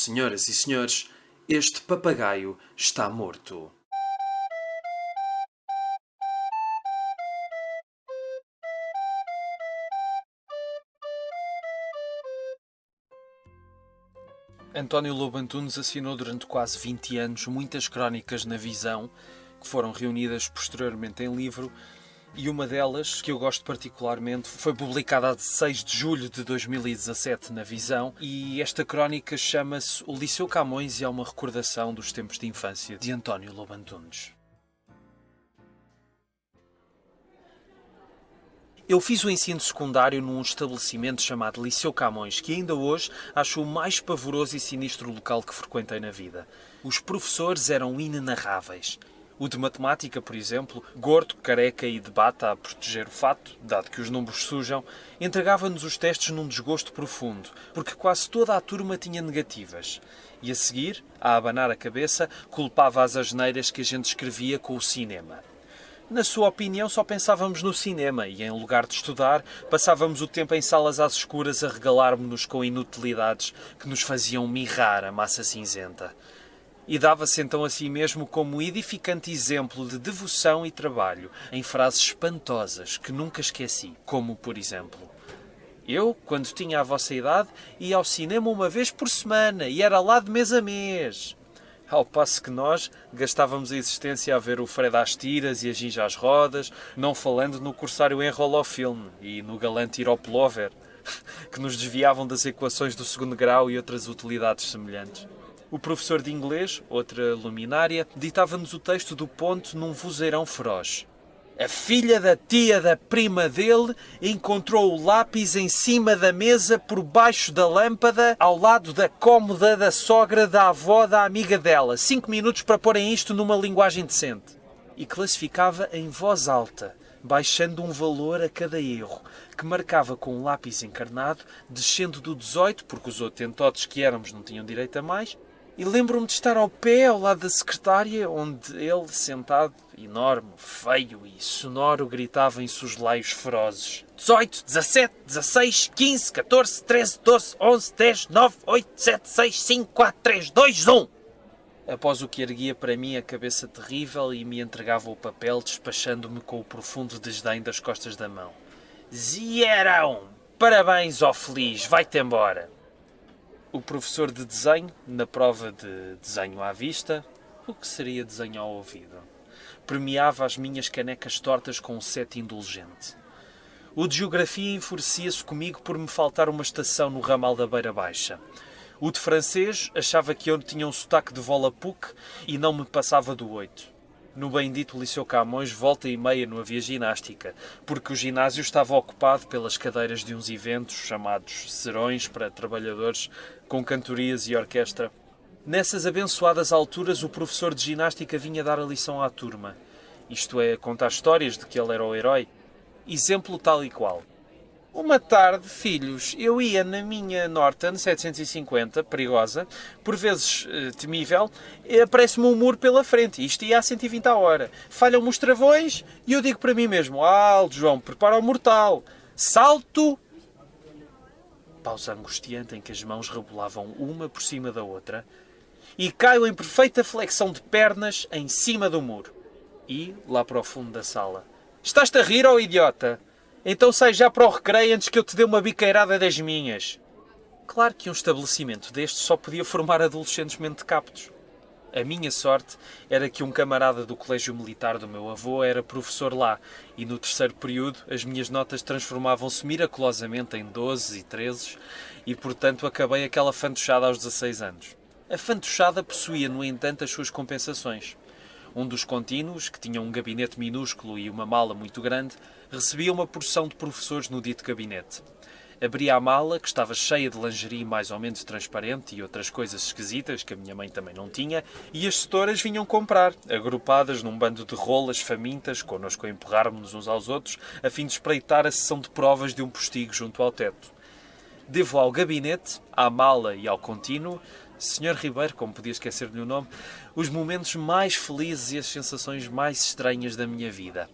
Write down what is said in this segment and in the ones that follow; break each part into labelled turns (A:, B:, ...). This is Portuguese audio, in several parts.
A: Senhoras e senhores, este papagaio está morto. António Lobo Antunes assinou durante quase 20 anos muitas crónicas na Visão, que foram reunidas posteriormente em livro, e uma delas, que eu gosto particularmente, foi publicada a 16 de julho de 2017 na Visão, e esta crónica chama-se O Liceu Camões e é uma recordação dos tempos de infância de António Lobo Antunes. Eu fiz o ensino secundário num estabelecimento chamado Liceu Camões, que ainda hoje acho o mais pavoroso e sinistro local que frequentei na vida. Os professores eram inenarráveis. O de matemática, por exemplo, gordo, careca e de bata a proteger o fato, dado que os números sujam, entregava-nos os testes num desgosto profundo, porque quase toda a turma tinha negativas. E a seguir, a abanar a cabeça, culpava as asneiras que a gente escrevia com o cinema. Na sua opinião, só pensávamos no cinema e, em lugar de estudar, passávamos o tempo em salas às escuras a regalar-nos com inutilidades que nos faziam mirrar a massa cinzenta. E dava-se então a si mesmo como edificante exemplo de devoção e trabalho, em frases espantosas que nunca esqueci, como, por exemplo: eu, quando tinha a vossa idade, ia ao cinema uma vez por semana e era lá de mês a mês. Ao passo que nós gastávamos a existência a ver o Fred às tiras e a Ginja às rodas, não falando no corsário Enrola ao filme e no galante ir ao pullover, que nos desviavam das equações do segundo grau e outras utilidades semelhantes. O professor de inglês, outra luminária, ditava-nos o texto do ponto num vozeirão feroz. A filha da tia da prima dele encontrou o lápis em cima da mesa por baixo da lâmpada, ao lado da cômoda da sogra da avó da amiga dela. 5 minutos para porem isto numa linguagem decente. E classificava em voz alta, baixando um valor a cada erro, que marcava com um lápis encarnado, descendo do 18, porque os otentotes que éramos não tinham direito a mais. E lembro-me de estar ao pé, ao lado da secretária, onde ele, sentado, enorme, feio e sonoro, gritava em soslaios ferozes: 18, 17, 16, 15, 14, 13, 12, 11, 10, 9, 8, 7, 6, 5, 4, 3, 2, 1... Após o que erguia para mim a cabeça terrível e me entregava o papel, despachando-me com o profundo desdém das costas da mão. Zierão! Parabéns, ó feliz, vai-te embora! O professor de desenho, na prova de desenho à vista, o que seria desenho ao ouvido, premiava as minhas canecas tortas com um 7 indulgente. O de geografia enfurecia-se comigo por me faltar uma estação no ramal da Beira Baixa. O de francês achava que eu tinha um sotaque de Volapük e não me passava do 8. No bendito Liceu Camões, volta e meia não havia ginástica, porque o ginásio estava ocupado pelas cadeiras de uns eventos chamados serões para trabalhadores com cantorias e orquestra. Nessas abençoadas alturas, o professor de ginástica vinha dar a lição à turma. Isto é, contar histórias de que ele era o herói. Exemplo tal e qual. Uma tarde, filhos, eu ia na minha Norton 750, perigosa, por vezes temível, aparece-me um muro pela frente, isto ia a 120 a hora. Falham-me os travões e eu digo para mim mesmo: alto, João, prepara o mortal. Salto! Pausa angustiante em que as mãos rebolavam uma por cima da outra e caio em perfeita flexão de pernas em cima do muro. E, lá para o fundo da sala: estás-te a rir, ó idiota? Então sai já para o recreio antes que eu te dê uma biqueirada das minhas. Claro que um estabelecimento deste só podia formar adolescentes mentecaptos. A minha sorte era que um camarada do colégio militar do meu avô era professor lá, e no terceiro período as minhas notas transformavam-se miraculosamente em 12 e 13, e portanto acabei aquela fantochada aos 16 anos. A fantochada possuía, no entanto, as suas compensações. Um dos contínuos, que tinha um gabinete minúsculo e uma mala muito grande, recebia uma porção de professores no dito gabinete. Abria a mala, que estava cheia de lingerie mais ou menos transparente e outras coisas esquisitas que a minha mãe também não tinha, e as setoras vinham comprar, agrupadas num bando de rolas famintas, connosco a empurrarmos uns aos outros, a fim de espreitar a sessão de provas de um postigo junto ao teto. Devo ao gabinete, à mala e ao contínuo, Sr. Ribeiro, como podia esquecer-lhe o nome, os momentos mais felizes e as sensações mais estranhas da minha vida.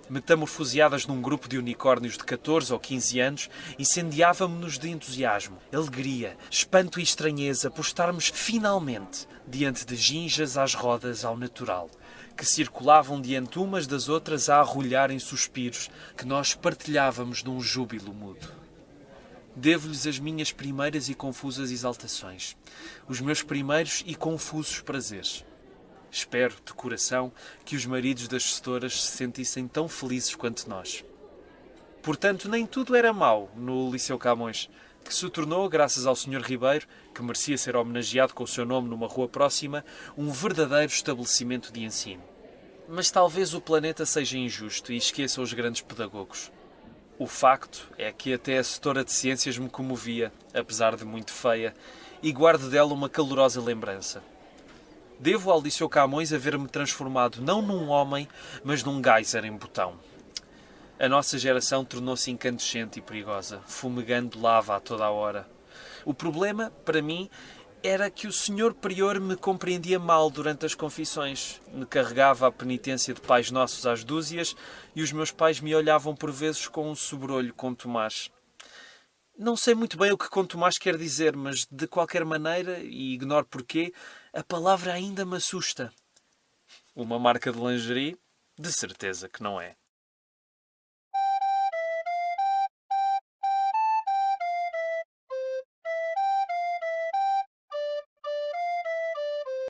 A: Metamorfoseadas num grupo de unicórnios de 14 ou 15 anos, incendiávamo-nos de entusiasmo, alegria, espanto e estranheza por estarmos finalmente diante de ginjas às rodas ao natural, que circulavam diante umas das outras a arrulhar em suspiros que nós partilhávamos num júbilo mudo. Devo-lhes as minhas primeiras e confusas exaltações, os meus primeiros e confusos prazeres. Espero, de coração, que os maridos das gestoras se sentissem tão felizes quanto nós. Portanto, nem tudo era mau no Liceu Camões, que se tornou, graças ao Sr. Ribeiro, que merecia ser homenageado com o seu nome numa rua próxima, um verdadeiro estabelecimento de ensino. Mas talvez o planeta seja injusto e esqueça os grandes pedagogos. O facto é que até a setora de ciências me comovia, apesar de muito feia, e guardo dela uma calorosa lembrança. Devo ao Liceu Camões haver-me transformado não num homem, mas num geyser em botão. A nossa geração tornou-se incandescente e perigosa, fumegando lava a toda a hora. O problema, para mim, era que o senhor prior me compreendia mal durante as confissões, me carregava a penitência de Pais Nossos às dúzias e os meus pais me olhavam por vezes com um sobrolho com Tomás. Não sei muito bem o que com Tomás quer dizer, mas de qualquer maneira, e ignoro porquê, a palavra ainda me assusta. Uma marca de lingerie? De certeza que não é.